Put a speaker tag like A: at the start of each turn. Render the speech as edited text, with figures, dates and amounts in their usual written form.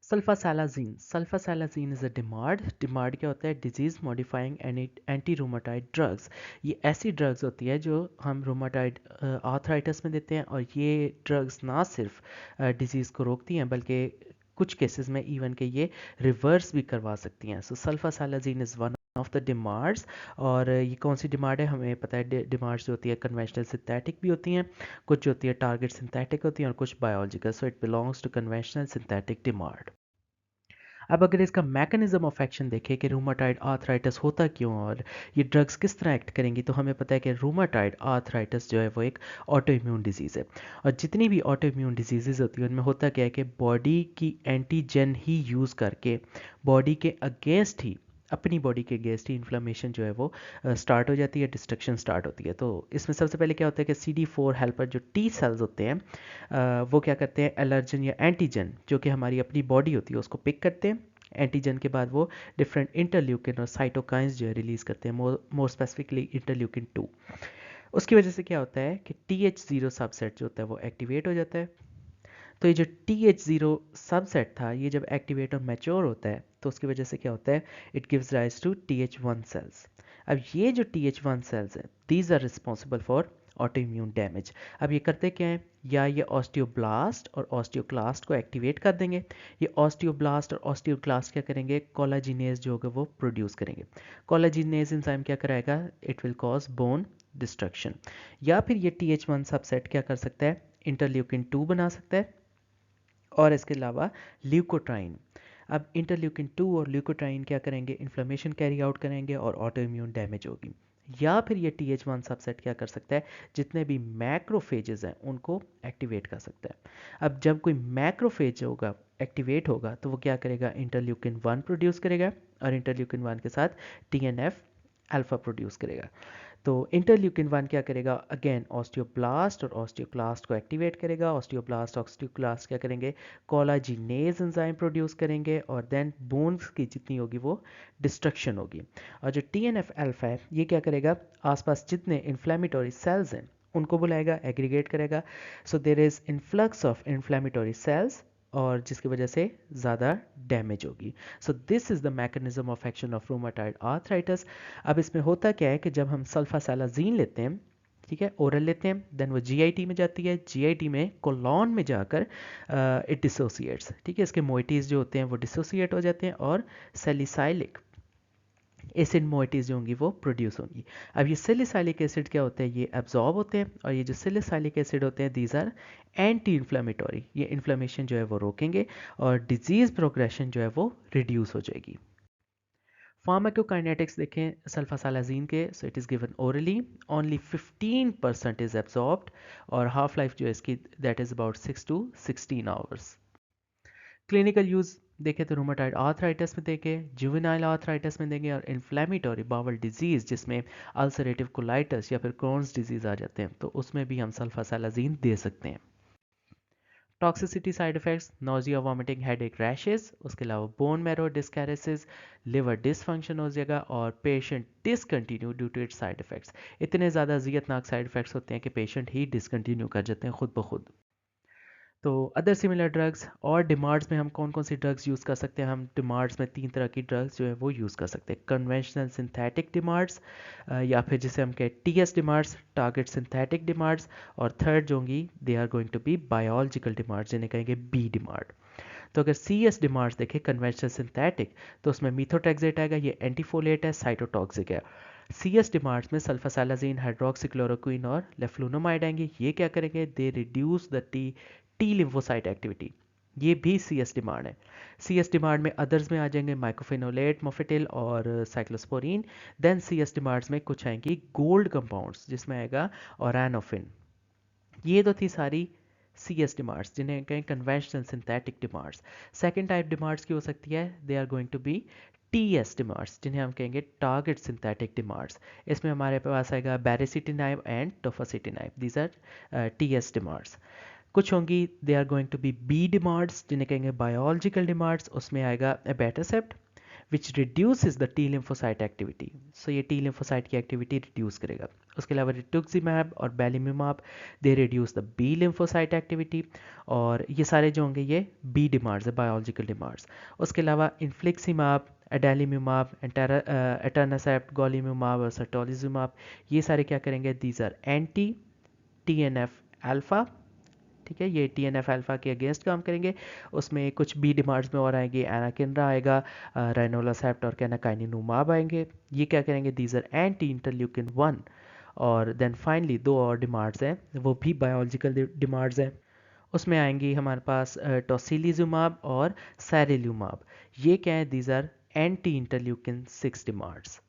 A: सल्फासालाजीन is a डिमार्ड। डिमार्ड क्या होता है? Disease modifying anti rheumatoid drugs. ये ऐसी ड्रग्स होती है जो हम रूमाटाइड आर्थराइटिस में देते हैं, और ये ड्रग्स ना सिर्फ डिजीज़ को रोकती हैं बल्कि कुछ केसेस में इवन के ये रिवर्स भी करवा सकती हैं। सो सल्फासालाजीन इज़ वन ऑफ द डिमार्ड्स। और ये कौन सी डिमांड है? हमें पता है डिमांड्स जो होती है कन्वेंशनल सिंथेटिक भी होती हैं, कुछ जो होती है टारगेट सिंथेटिक होती हैं, और कुछ biological. So it belongs to conventional synthetic demand. अब अगर इसका मैकेनिज्म ऑफ एक्शन देखें कि रूमाटाइड आर्थराइटिस होता क्यों और ये ड्रग्स किस तरह एक्ट करेंगी, तो हमें पता है कि रूमाटाइड आर्थराइटिस जो है वो एक ऑटो इम्यून डिजीज़ है। और जितनी भी ऑटो इम्यून डिजीज़ होती हैं उनमें होता क्या है कि बॉडी की एंटीजन ही यूज़ करके बॉडी के अगेंस्ट ही, अपनी बॉडी के अगेंस्ट ही इन्फ्लेमेशन जो है वो स्टार्ट हो जाती है, डिस्ट्रक्शन स्टार्ट होती है। तो इसमें सबसे पहले क्या होता है कि CD4 हेल्पर जो टी सेल्स होते हैं, वो क्या करते हैं? एलर्जन या एंटीजन जो कि हमारी अपनी बॉडी होती है उसको पिक करते हैं। एंटीजन के बाद वो डिफरेंट इंटरल्यूकिन और साइटोकाइंस जो है रिलीज करते हैं, मोर स्पेसिफिकली इंटरल्यूकिन 2। उसकी वजह से क्या होता है कि TH0 सबसेट जो होता है वो एक्टिवेट हो जाता है। तो ये जो TH0 सबसेट था, ये जब एक्टिवेट और मैच्योर होता है तो उसकी वजह से क्या होता है? It gives rise to TH1 cells. अब ये जो TH1 सेल्स हैं, these are responsible for autoimmune damage. अब ये करते क्या है? या ये ऑस्टियोब्लास्ट और ऑस्टियोक्लास्ट को एक्टिवेट कर देंगे। ये ऑस्टियोब्लास्ट और ऑस्टियोक्लास्ट क्या करेंगे? कोलाजिनेज जो होगा वो प्रोड्यूस करेंगे। कोलाजिनेज एंजाइम क्या कराएगा? It will cause bone destruction. या फिर ये TH1 सबसेट क्या कर सकता है? इंटरल्यूकिन 2 बना सकता है, और इसके अलावा ल्यूकोट्राइन। अब इंटरल्यूकिन 2 और ल्यूकोट्राइन क्या करेंगे? इन्फ्लेमेशन कैरी आउट करेंगे और ऑटो इम्यून डैमेज होगी। या फिर ये TH1 सबसेट क्या कर सकता है? जितने भी मैक्रोफेजेस हैं उनको एक्टिवेट कर सकता है। अब जब कोई मैक्रोफेज होगा, एक्टिवेट होगा, तो वो क्या करेगा? इंटरल्यूकिन 1 प्रोड्यूस करेगा, और इंटरल्यूकिन 1 के साथ TNF अल्फा प्रोड्यूस करेगा। तो इंटरल्यूकिन 1 क्या करेगा? अगेन ऑस्टियोब्लास्ट और ऑस्टियोक्लास्ट को एक्टिवेट करेगा। ऑस्टियोब्लास्ट ऑस्टियोक्लास्ट क्या करेंगे? कोलाजिनेज एंजाइम प्रोड्यूस करेंगे, और देन बोन्स की जितनी होगी वो डिस्ट्रक्शन होगी। और जो TNF अल्फा है ये क्या करेगा? आसपास जितने इन्फ्लेमेटरी सेल्स हैं उनको बुलाएगा, एग्रीगेट करेगा। So there is influx of inflammatory cells, और जिसकी वजह से ज़्यादा डैमेज होगी। So this is the mechanism of action of rheumatoid arthritis. अब इसमें होता क्या है कि जब हम सल्फासालाजीन लेते हैं, ठीक है, ओरल लेते हैं, देन वो GIT में जाती है, GIT में कोलॉन में जाकर इट डिसोसिएट्स, ठीक है, इसके मोइटीज़ जो होते हैं वो डिसोसिएट हो जाते हैं, और सेलिसाइलिक एसिड मोइटीज़ जो होंगी वो प्रोड्यूस होंगी। अब ये सेलिसाइलिक एसिड क्या होते हैं? ये एब्जॉर्ब होते हैं, और ये जो सेलिसाइलिक एसिड होते हैं दीज आर एंटी इन्फ्लेमेटरी। ये इन्फ्लेमेशन जो है वो रोकेंगे, और डिजीज़ प्रोग्रेशन जो है वो रिड्यूस हो जाएगी। फार्माकोकाइनेटिक्स देखें सल्फासालाजीन के, so it is given orally, only 15% is absorbed, और हाफ लाइफ जो है इसकी that is about 6 to 16 hours. Clinical use देखें तो रूमाटाइड आर्थराइटिस में देखें, जुवेनाइल आर्थराइटिस में देंगे, और इन्फ्लेमेटरी बावल डिजीज़ जिसमें अल्सरेटिव कोलाइटिस या फिर क्रोन्स डिजीज़ आ जाते हैं, तो उसमें भी हम सल्फासालाजीन दे सकते हैं। Toxicity side effects: nausea, vomiting, headache, rashes. उसके अलावा bone marrow dyscrasias, liver dysfunction हो जाएगा, और patient discontinue due to its side effects. इतने ज़्यादा अजियतनाक साइड इफेक्ट्स होते हैं कि पेशेंट ही डिसकंटिन्यू कर जाते हैं खुद ब खुद। तो अदर सिमिलर ड्रग्स और डिमार्ड्स में हम कौन कौन सी ड्रग्स यूज़ कर सकते हैं? हम डिमार्ड्स में 3 तरह की ड्रग्स जो है वो यूज़ कर सकते हैं: कन्वेंशनल सिंथेटिक डिमार्ड्स, या फिर जिसे हम कहें TS DMARDs, target synthetic DMARDs, और थर्ड जो होंगी they are going to be biological DMARDs, जिन्हें कहेंगे B डिमार्ड। तो अगर CS डिमार्ड्स देखें कन्वेंशनल सिंथेटिक, तो उसमें मीथोट्रेक्सेट आएगा, ये एंटीफोलेट है, साइटोटॉक्सिक है। CS डिमार्ड्स में सल्फासालाजीन, हाइड्रोक्सीक्लोरोक्विन और लेफ्लुनोमाइड आएंगे। ये क्या करेंगे? दे reduce the T lymphocyte activity. ये भी CS डिमांड है। CS डिमांड में अदर्स में आ जाएंगे माइकोफेनोलेट, मोफेटिल और साइक्लोस्पोरिन। देन CS डिमांड्स में कुछ आएंगी गोल्ड कंपाउंड्स, जिसमें आएगा ओरानोफिन। ये तो थी सारी CS डिमांड्स, जिन्हें कहें conventional synthetic demands. Second type demands की हो सकती है, they are going to be TS demands, जिन्हें हम कहेंगे टारगेट सिंथेटिक डिमांड्स। इसमें हमारे पास आएगा baricitinib and tofacitinib, these are TS DMARDs. कुछ होंगी they are going to be B DMARDs, जिन्हें कहेंगे बायोलॉजिकल डिमांड्स। उसमें आएगा abatacept, which reduces the T lymphocyte activity. सो ये टी लिम्फोसाइट की एक्टिविटी रिड्यूस करेगा। उसके अलावा रिटुक्सिमैब और belimumab they reduce the B lymphocyte activity, और ये सारे जो होंगे ये बी डिमार्ड्स है, बायोलॉजिकल डिमार्ड्स। उसके अलावा इन्फ्लिक्सिमाब, एडेलीम्यूमाब, एटानासेप्ट, गोलीम्यूमाब और सर्टोलिजुमाब, ये सारे क्या करेंगे, these are anti T N F alpha. ठीक है, ये टी एन एफ अल्फ़ा के अगेंस्ट काम करेंगे। उसमें कुछ बी डिमार्ड्स में और आएंगे, एनाकिनरा आएगा, राइनोलासेप्ट और कैनाकाइनिनुमाब आएंगे। ये क्या करेंगे, दीज आर एंटी इंटरल्यूकिन 1। और देन फाइनली दो और डिमार्ड्स हैं, वो भी बायोलॉजिकल डिमार्ड्स हैं। उसमें आएंगी हमारे पास टोसिलिजुमाब और सैरेल्यूमाब। ये क्या है, दीज आर एंटी इंटरल्यूकिन 6 डिमार्ड्स।